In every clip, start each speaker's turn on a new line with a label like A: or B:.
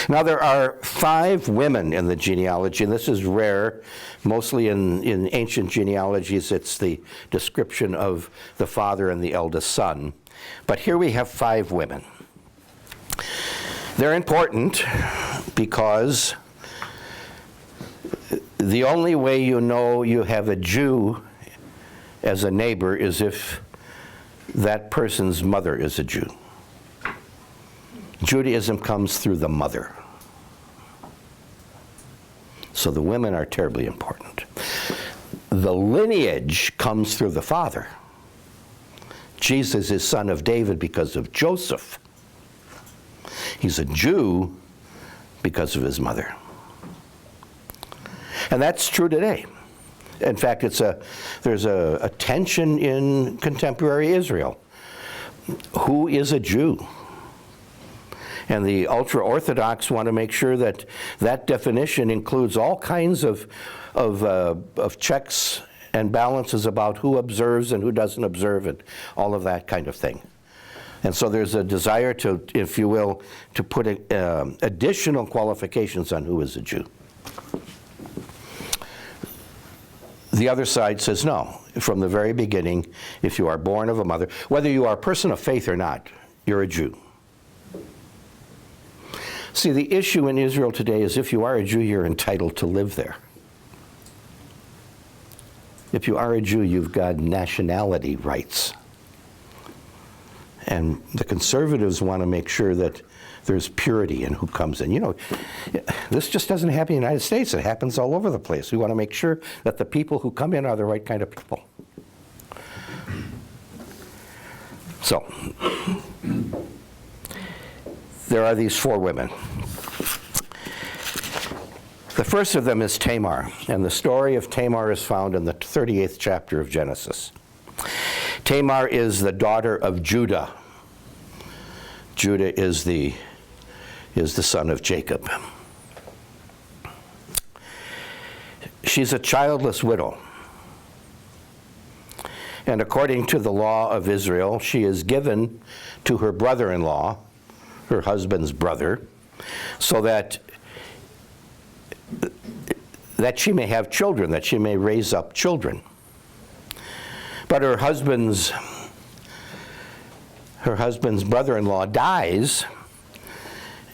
A: Now, there are 5 women in the genealogy, and this is rare. Mostly in ancient genealogies, it's the description of the father and the eldest son. But here we have 5 women. They're important because the only way you know you have a Jew as a neighbor is if that person's mother is a Jew. Judaism comes through the mother. So the women are terribly important. The lineage comes through the father. Jesus is son of David because of Joseph. He's a Jew because of his mother. And that's true today. In fact, there's a tension in contemporary Israel. Who is a Jew? And the ultra-Orthodox want to make sure that that definition includes all kinds of checks and balances about who observes and who doesn't observe and all of that kind of thing. And so there's a desire to, if you will, to put additional qualifications on who is a Jew. The other side says no. From the very beginning, if you are born of a mother, whether you are a person of faith or not, you're a Jew. See, the issue in Israel today is if you are a Jew, you're entitled to live there. If you are a Jew, you've got nationality rights. And the conservatives want to make sure that there's purity in who comes in. You know, this just doesn't happen in the United States. It happens all over the place. We want to make sure that the people who come in are the right kind of people. So, there are these 4 women. The first of them is Tamar, and the story of Tamar is found in the 38th chapter of Genesis. Tamar is the daughter of Judah. Judah is the son of Jacob. She's a childless widow. And according to the law of Israel, she is given to her brother-in-law, her husband's brother, so that she may have children, that she may raise up children. But her husband's brother-in-law dies,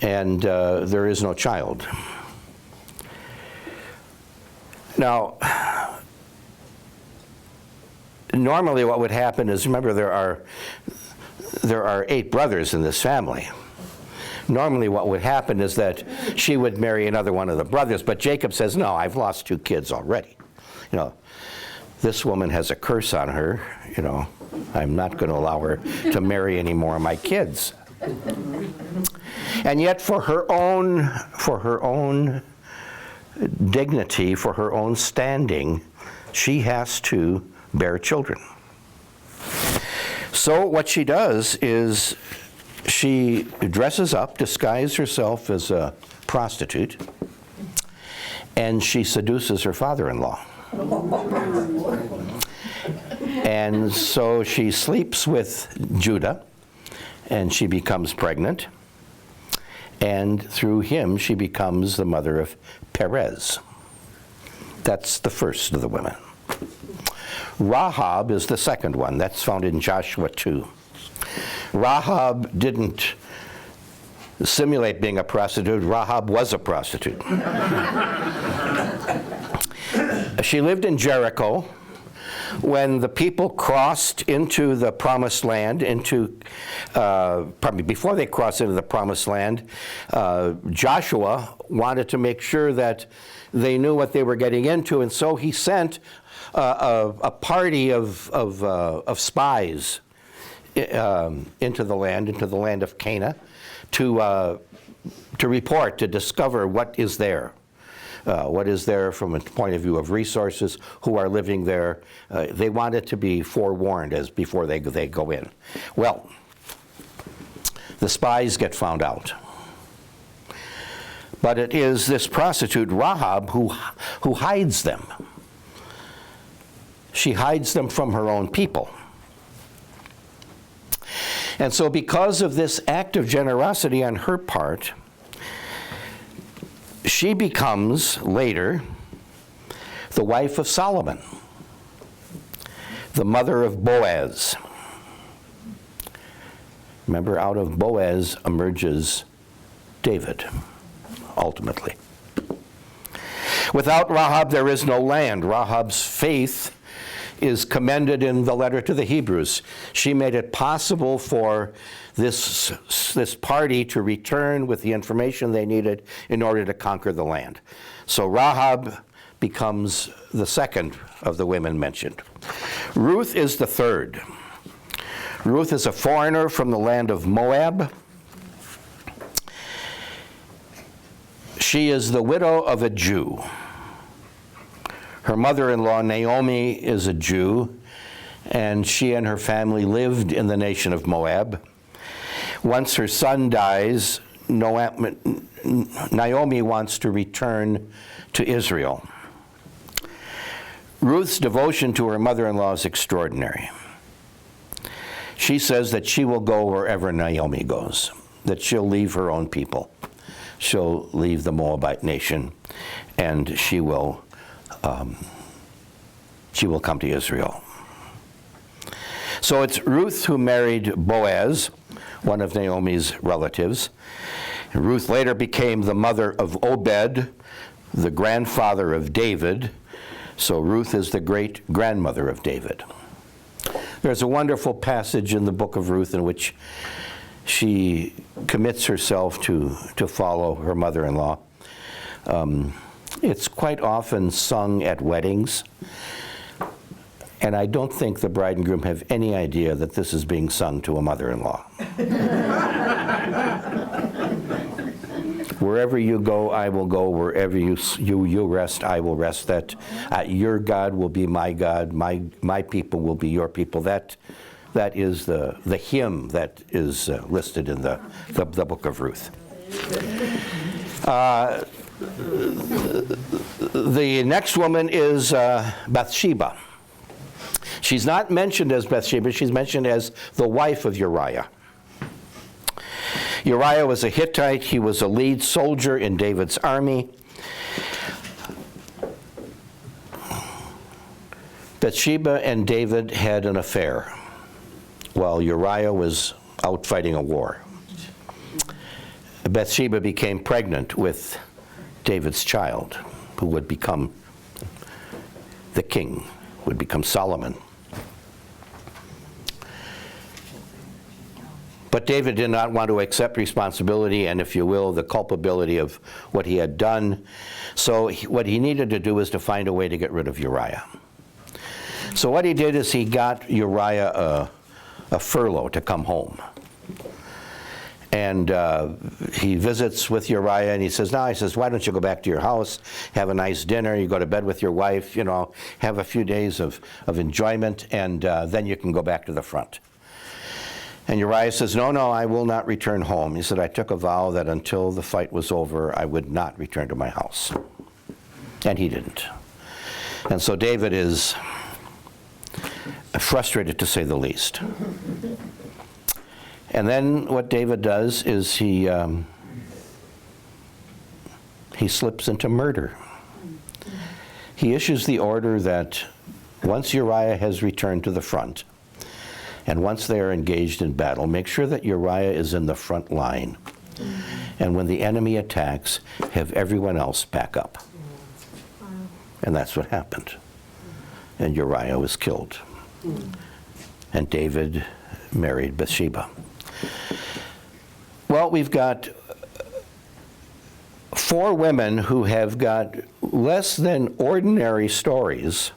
A: and there is no child. Now, normally what would happen is, remember, there are 8 brothers in this family. Normally what would happen is that she would marry another one of the brothers, but Jacob says, no, I've lost 2 kids already. You know, this woman has a curse on her, you know, I'm not going to allow her to marry any more of my kids. And yet for her own dignity, for her own standing, she has to bear children. So what she does is she dresses up, disguises herself as a prostitute, and she seduces her father-in-law. And so she sleeps with Judah, and she becomes pregnant, and through him she becomes the mother of Perez. That's the first of the women. Rahab is the second one. That's found in Joshua 2. Rahab didn't simulate being a prostitute. Rahab was a prostitute. She lived in Jericho. When the people crossed into the promised land, before they crossed into the promised land, Joshua wanted to make sure that they knew what they were getting into, and so he sent a party of spies into the land of Canaan, to report, to discover what is there. What is there from a point of view of resources, who are living there. They wanted to be forewarned before they go in. Well, the spies get found out. But it is this prostitute, Rahab, who hides them. She hides them from her own people. And so because of this act of generosity on her part, she becomes, later, the wife of Solomon, the mother of Boaz. Remember, out of Boaz emerges David, ultimately. Without Rahab, there is no land. Rahab's faith is commended in the letter to the Hebrews. She made it possible for this party to return with the information they needed in order to conquer the land. So Rahab becomes the second of the women mentioned. Ruth is the third. Ruth is a foreigner from the land of Moab. She is the widow of a Jew. Her mother-in-law, Naomi, is a Jew, and she and her family lived in the nation of Moab. Once her son dies, Naomi wants to return to Israel. Ruth's devotion to her mother-in-law is extraordinary. She says that she will go wherever Naomi goes, that she'll leave her own people. She'll leave the Moabite nation, and she will come to Israel. So it's Ruth who married Boaz, one of Naomi's relatives. And Ruth later became the mother of Obed, the grandfather of David. So Ruth is the great-grandmother of David. There's a wonderful passage in the book of Ruth in which she commits herself to follow her mother-in-law. It's quite often sung at weddings, and I don't think the bride and groom have any idea that this is being sung to a mother-in-law. Wherever you go, I will go. Wherever you rest, I will rest. That your God will be my God. My people will be your people. That is the hymn that is listed in the book of Ruth. The next woman is Bathsheba. She's not mentioned as Bathsheba. She's mentioned as the wife of Uriah. Uriah was a Hittite. He was a lead soldier in David's army. Bathsheba and David had an affair while Uriah was out fighting a war. Bathsheba became pregnant with David's child, who would become the king, would become Solomon. But David did not want to accept responsibility and, if you will, the culpability of what he had done. So what he needed to do was to find a way to get rid of Uriah. So what he did is he got Uriah a furlough to come home. And he visits with Uriah, and he says, why don't you go back to your house, have a nice dinner, you go to bed with your wife, have a few days of enjoyment, and then you can go back to the front. And Uriah says, no, I will not return home. He said, I took a vow that until the fight was over, I would not return to my house. And he didn't. And so David is frustrated, to say the least. And then what David does is he slips into murder. He issues the order that once Uriah has returned to the front, and once they are engaged in battle, make sure that Uriah is in the front line. And when the enemy attacks, have everyone else back up. And that's what happened. And Uriah was killed. And David married Bathsheba. Well, we've got 4 women who have got less than ordinary stories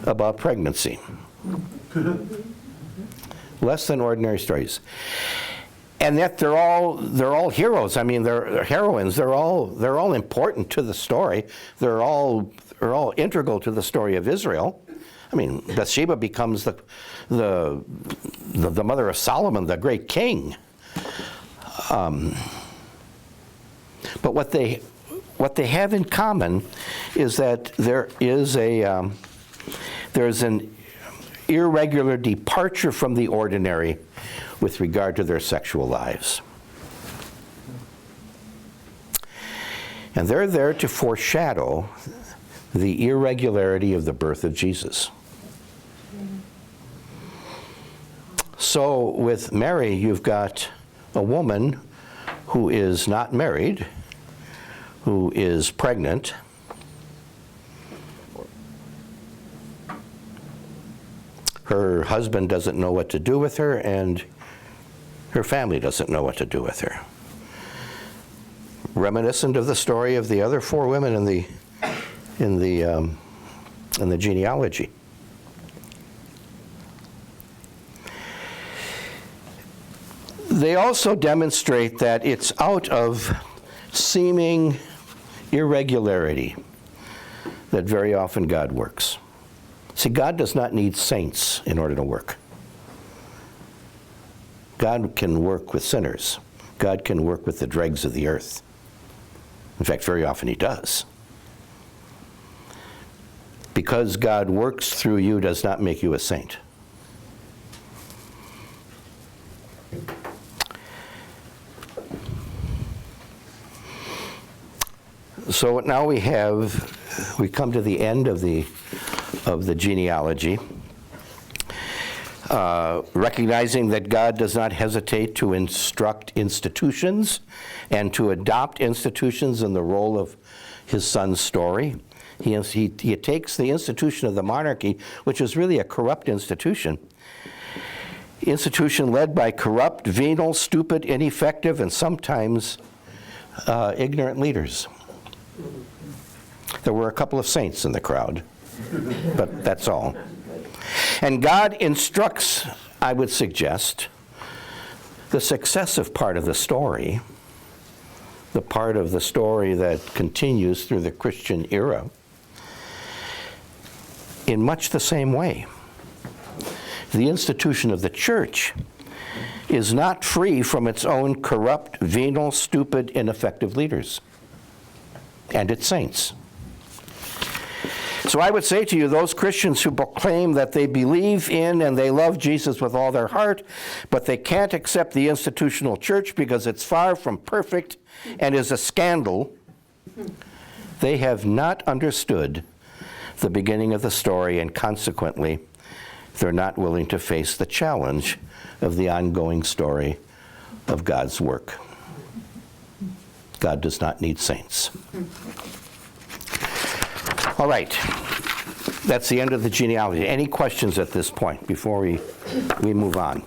A: about pregnancy. Less than ordinary stories. And yet they're all heroes. I mean, they're heroines. They're all important to the story. They're all integral to the story of Israel. I mean, Bathsheba becomes the mother of Solomon, the great king. But what they have in common is that there's an irregular departure from the ordinary with regard to their sexual lives. And they're there to foreshadow the irregularity of the birth of Jesus. So with Mary, you've got a woman who is not married, who is pregnant, her husband doesn't know what to do with her, and her family doesn't know what to do with her. Reminiscent of the story of the other 4 women in the genealogy. They also demonstrate that it's out of seeming irregularity that very often God works. See, God does not need saints in order to work. God can work with sinners. God can work with the dregs of the earth. In fact, very often he does. Because God works through you does not make you a saint. So now we come to the end of the genealogy, recognizing that God does not hesitate to instruct institutions and to adopt institutions in the role of his son's story. He takes the institution of the monarchy, which is really a corrupt institution led by corrupt, venal, stupid, ineffective, and sometimes ignorant leaders. There were a couple of saints in the crowd, but that's all. And God instructs, I would suggest, the successive part of the story, the part of the story that continues through the Christian era, in much the same way. The institution of the church is not free from its own corrupt, venal, stupid, ineffective leaders and its saints. So I would say to you, those Christians who proclaim that they believe in and they love Jesus with all their heart, but they can't accept the institutional church because it's far from perfect and is a scandal, they have not understood the beginning of the story, and consequently, they're not willing to face the challenge of the ongoing story of God's work. God does not need saints. All right, that's the end of the genealogy. Any questions at this point before we move on?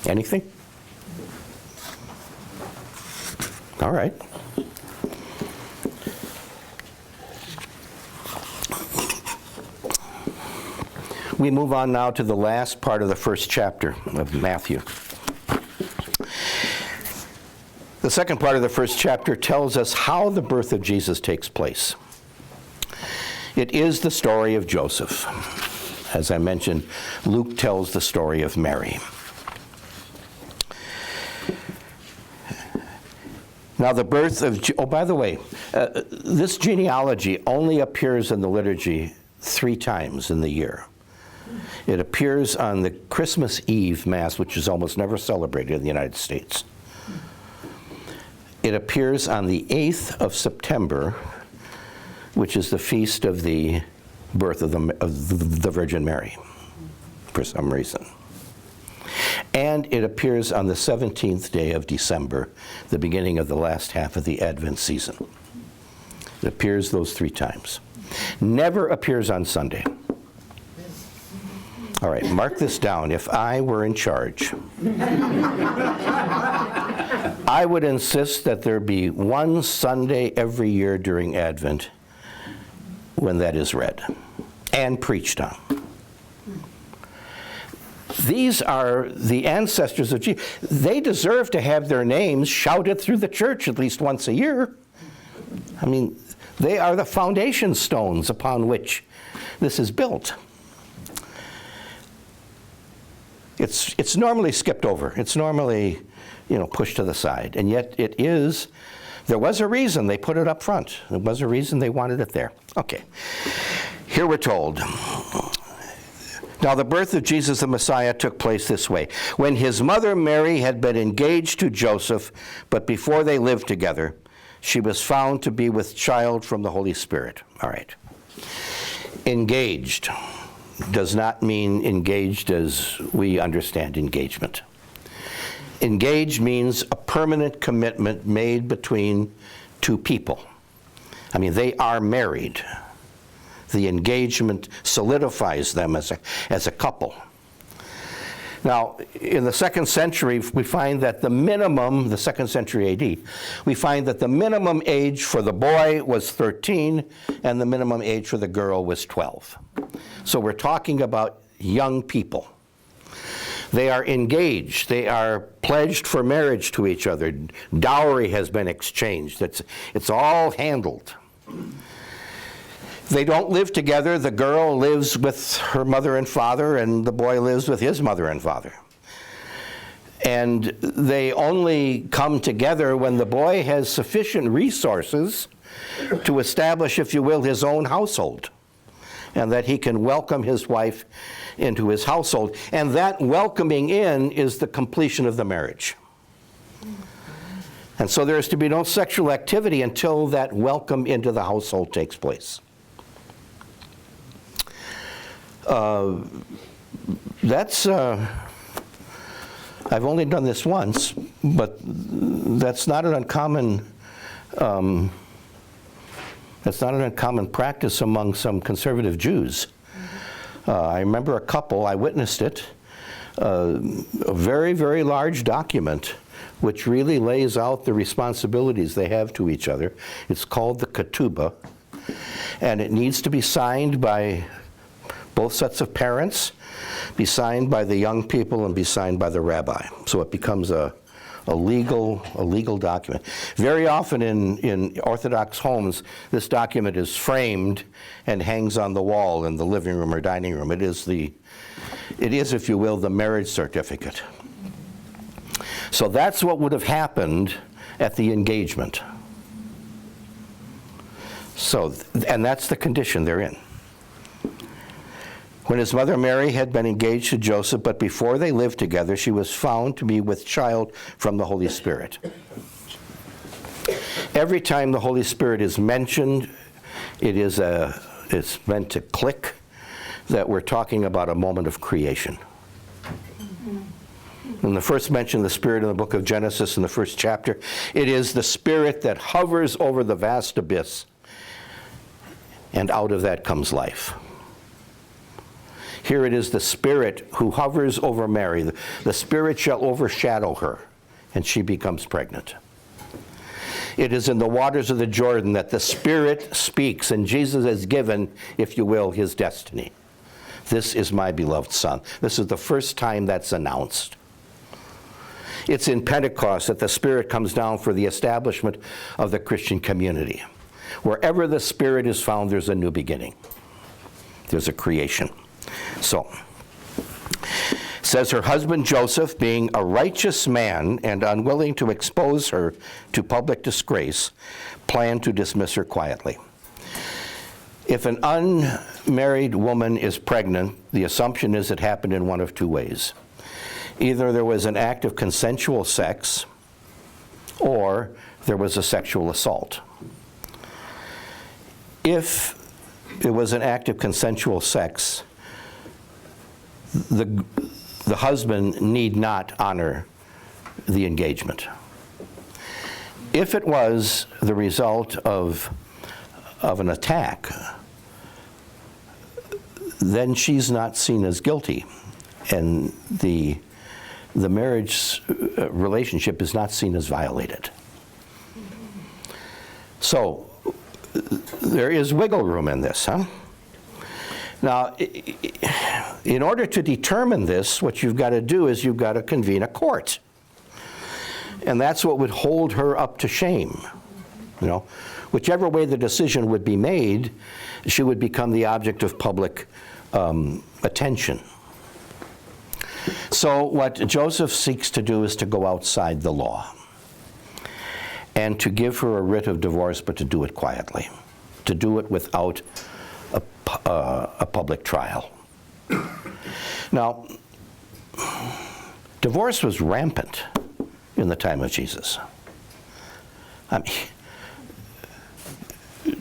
A: Anything? All right. We move on now to the last part of the first chapter of Matthew. The second part of the first chapter tells us how the birth of Jesus takes place. It is the story of Joseph. As I mentioned, Luke tells the story of Mary. Now the birth of, by the way, this genealogy only appears in the liturgy 3 times in the year. It appears on the Christmas Eve Mass, which is almost never celebrated in the United States. It appears on the 8th of September, which is the feast of the birth of the Virgin Mary, for some reason. And it appears on the 17th day of December, the beginning of the last half of the Advent season. It appears those 3 times. Never appears on Sunday. All right, mark this down. If I were in charge, I would insist that there be one Sunday every year during Advent when that is read and preached on. These are the ancestors of Jesus. They deserve to have their names shouted through the church at least once a year. I mean, they are the foundation stones upon which this is built. It's normally skipped over. It's normally, pushed to the side. And yet there was a reason they put it up front. There was a reason they wanted it there. Okay. Here we're told, Now, the birth of Jesus the Messiah took place this way. When his mother Mary had been engaged to Joseph, but before they lived together, she was found to be with child from the Holy Spirit. All right. Engaged does not mean engaged as we understand engagement. Engaged means a permanent commitment made between two people. I mean, they are married. The engagement solidifies them as a couple. Now, in the 2nd century, we find that the 2nd century AD, we find that the minimum age for the boy was 13 and the minimum age for the girl was 12. So we're talking about young people. They are engaged. They are pledged for marriage to each other. Dowry has been exchanged. It's all handled. They don't live together. The girl lives with her mother and father, and the boy lives with his mother and father. And they only come together when the boy has sufficient resources to establish, if you will, his own household, and that he can welcome his wife into his household. And that welcoming in is the completion of the marriage. And so there is to be no sexual activity until that welcome into the household takes place. I've only done this once, but that's not an uncommon practice among some conservative Jews. I remember a couple, I witnessed it, a very, very large document which really lays out the responsibilities they have to each other. It's called the ketubah, and it needs to be signed by both sets of parents, be signed by the young people, and be signed by the rabbi. So it becomes a legal document. Very often in Orthodox homes, this document is framed and hangs on the wall in the living room or dining room. It is, if you will, the marriage certificate. So that's what would have happened at the engagement. So, and that's the condition they're in. When his mother Mary had been engaged to Joseph, but before they lived together, she was found to be with child from the Holy Spirit. Every time the Holy Spirit is mentioned, it's meant to click that we're talking about a moment of creation. In the first mention of the Spirit in the book of Genesis, in the 1st chapter, it is the Spirit that hovers over the vast abyss, and out of that comes life. Here it is the Spirit who hovers over Mary. The Spirit shall overshadow her, and she becomes pregnant. It is in the waters of the Jordan that the Spirit speaks, and Jesus has given, if you will, his destiny. This is my beloved Son. This is the first time that's announced. It's in Pentecost that the Spirit comes down for the establishment of the Christian community. Wherever the Spirit is found, there's a new beginning. There's a creation. So, says her husband Joseph, being a righteous man and unwilling to expose her to public disgrace, planned to dismiss her quietly. If an unmarried woman is pregnant, the assumption is it happened in one of two ways. Either there was an act of consensual sex, or there was a sexual assault. If it was an act of consensual sex, the husband need not honor the engagement. If it was the result of an attack, then she's not seen as guilty, and the marriage relationship is not seen as violated. So there is wiggle room in this, huh? Now, in order to determine this, what you've got to do is you've got to convene a court. And that's what would hold her up to shame. You know, whichever way the decision would be made, she would become the object of public attention. So what Joseph seeks to do is to go outside the law and to give her a writ of divorce, but to do it quietly, to do it without a public trial. Now, divorce was rampant in the time of Jesus. I mean,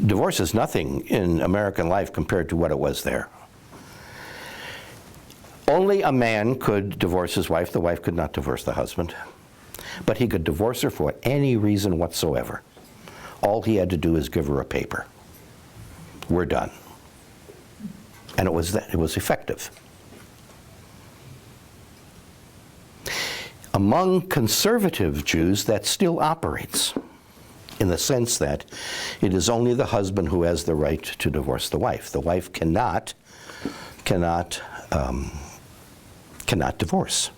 A: divorce is nothing in American life compared to what it was there. Only a man could divorce his wife. The wife could not divorce the husband. But he could divorce her for any reason whatsoever. All he had to do is give her a paper. We're done. And it was effective. Among conservative Jews, that still operates, in the sense that it is only the husband who has the right to divorce the wife. The wife cannot divorce.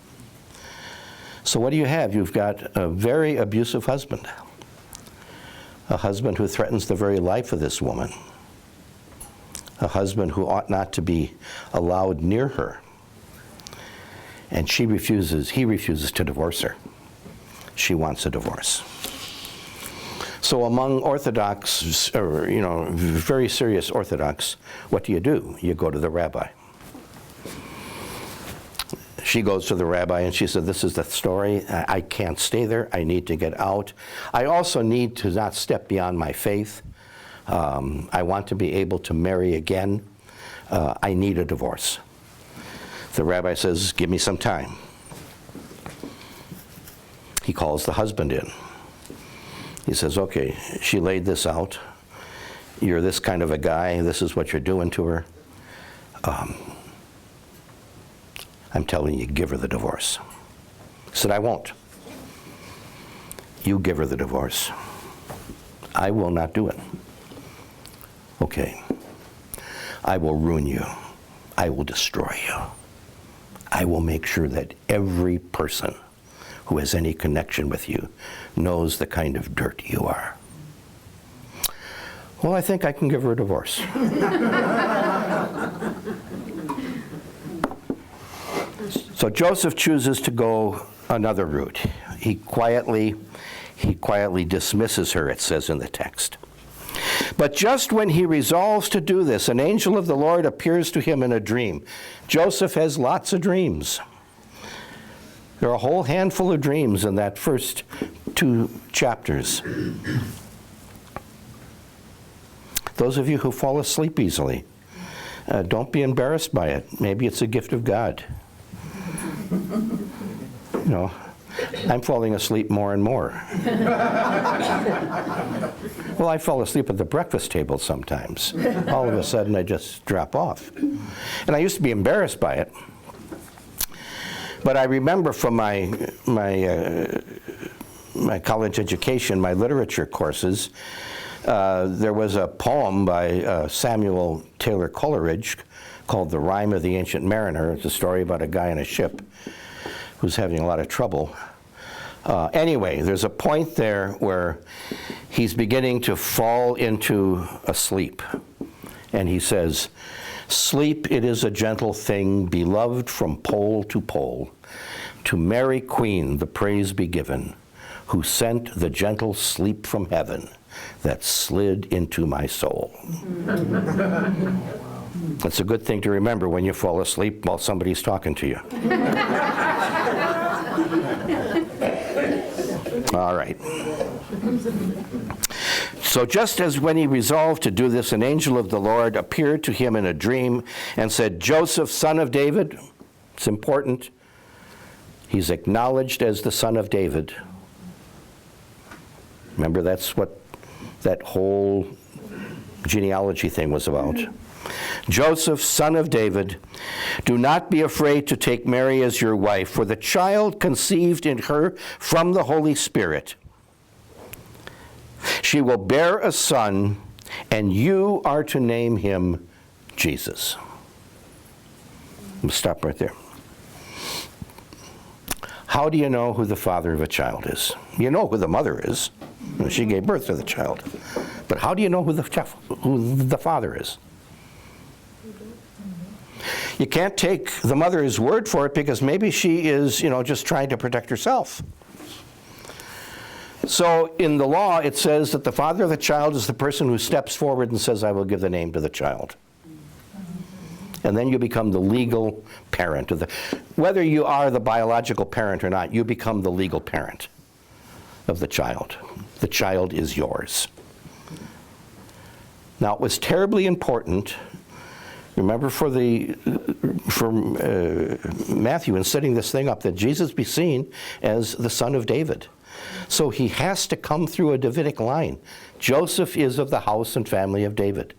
A: So what do you have? You've got a very abusive husband, a husband who threatens the very life of this woman, a husband who ought not to be allowed near her, and he refuses to divorce her. She wants a divorce. So among Orthodox, or very serious Orthodox, what do? You go to the rabbi. She goes to the rabbi and she said, this is the story. I can't stay there. I need to get out. I also need to not step beyond my faith. I want to be able to marry again. I need a divorce. The rabbi says, give me some time. He calls the husband in. He says, okay, she laid this out. You're this kind of a guy. This is what you're doing to her. I'm telling you, give her the divorce. He said, I won't. You give her the divorce. I will not do it. Okay. I will ruin you. I will destroy you. I will make sure that every person who has any connection with you knows the kind of dirt you are. Well, I think I can give her a divorce. So Joseph chooses to go another route. He quietly dismisses her, it says in the text. But just when he resolves to do this, an angel of the Lord appears to him in a dream. Joseph has lots of dreams. There are a whole handful of dreams in that first 2 chapters. Those of you who fall asleep easily, don't be embarrassed by it. Maybe it's a gift of God. I'm falling asleep more and more. Well, I fall asleep at the breakfast table sometimes. All of a sudden, I just drop off. And I used to be embarrassed by it. But I remember from my college education, my literature courses, there was a poem by Samuel Taylor Coleridge called The Rime of the Ancient Mariner. It's a story about a guy on a ship who's having a lot of trouble. Anyway, there's a point there where he's beginning to fall into a sleep. And he says, sleep, it is a gentle thing, beloved from pole to pole. To Mary Queen the praise be given, who sent the gentle sleep from heaven that slid into my soul. It's a good thing to remember when you fall asleep while somebody's talking to you. All right. So just as when he resolved to do this, an angel of the Lord appeared to him in a dream and said, Joseph, son of David, it's important, he's acknowledged as the son of David. Remember, that's what that whole genealogy thing was about. Joseph, son of David, do not be afraid to take Mary as your wife, for the child conceived in her from the Holy Spirit. She will bear a son, and you are to name him Jesus. We'll stop right there. How do you know who the father of a child is? You know who the mother is. She gave birth to the child. But how do you know who the father is? You can't take the mother's word for it because maybe she is, just trying to protect herself. So in the law, it says that the father of the child is the person who steps forward and says, I will give the name to the child. And then you become the legal parent. Whether you are the biological parent or not, you become the legal parent of the child. The child is yours. Now, it was terribly important, remember for Matthew in setting this thing up, that Jesus be seen as the son of David. So he has to come through a Davidic line. Joseph is of the house and family of David.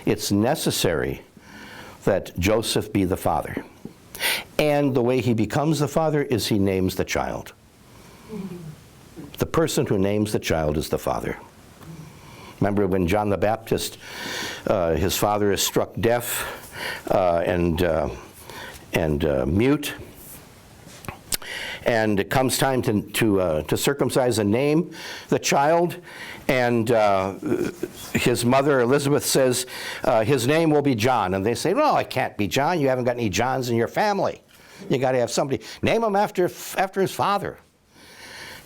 A: It's necessary that Joseph be the father. And the way he becomes the father is he names the child. The person who names the child is the father. Remember when John the Baptist, his father is struck deaf and mute, and it comes time to circumcise and name the child, and his mother Elizabeth says his name will be John, and they say, no, it can't be John. You haven't got any Johns in your family. You got to have somebody name him after his father.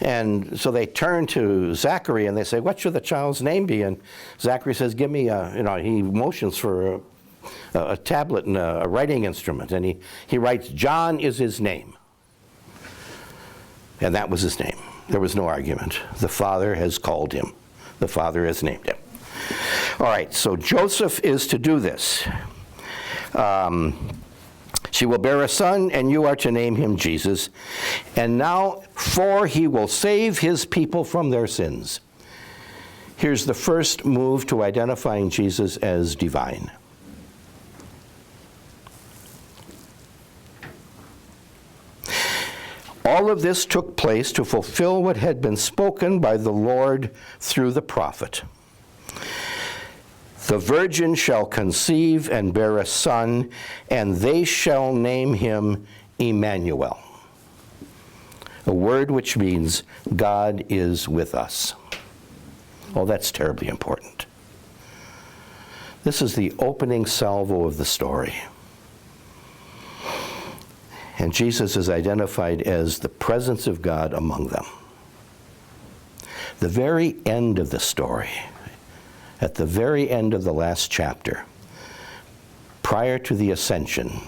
A: And so they turn to Zachary and they say, what should the child's name be? And Zachary says, give me he motions for a tablet and a writing instrument, and he writes, John is his name. And that was his name. There was no argument. The Father has called him. The Father has named him. All right, so Joseph is to do this. She will bear a son, and you are to name him Jesus. And now, for he will save his people from their sins. Here's the first move to identifying Jesus as divine. All of this took place to fulfill what had been spoken by the Lord through the prophet. The virgin shall conceive and bear a son, and they shall name him Emmanuel, a word which means God is with us. Oh, that's terribly important. This is the opening salvo of the story. And Jesus is identified as the presence of God among them. The very end of the story, at the very end of the last chapter, prior to the ascension,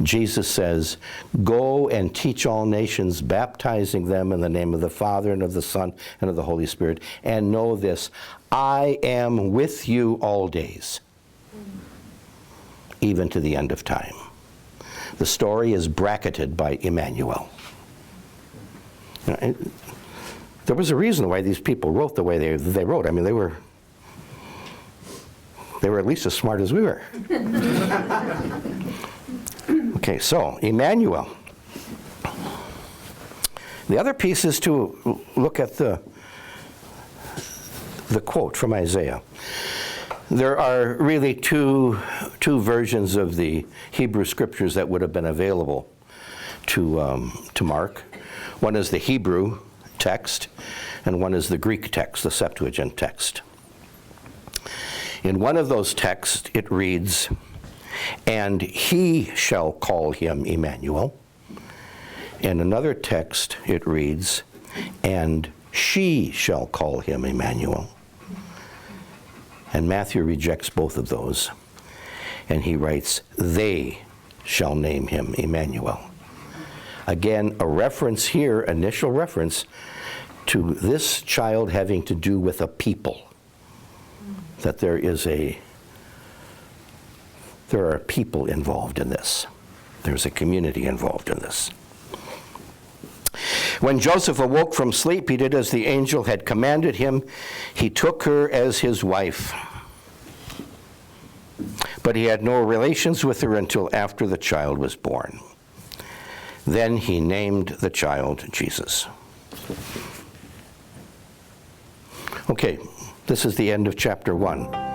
A: Jesus says, go and teach all nations, baptizing them in the name of the Father and of the Son and of the Holy Spirit, and know this, I am with you all days, even to the end of time. The story is bracketed by Emmanuel. There was a reason why these people wrote the way they wrote. I mean, they were at least as smart as we were. Okay, so Emmanuel. The other piece is to look at the quote from Isaiah. There are really two versions of the Hebrew scriptures that would have been available to Mark. One is the Hebrew text, and one is the Greek text, the Septuagint text. In one of those texts, it reads, and he shall call him Emmanuel. In another text, it reads, and she shall call him Emmanuel. And Matthew rejects both of those. And he writes, they shall name him Emmanuel. Again, a reference here, initial reference, to this child having to do with a people. That there are people involved in this. There's a community involved in this. When Joseph awoke from sleep, he did as the angel had commanded him. He took her as his wife. But he had no relations with her until after the child was born. Then he named the child Jesus. Okay, this is the end of chapter 1.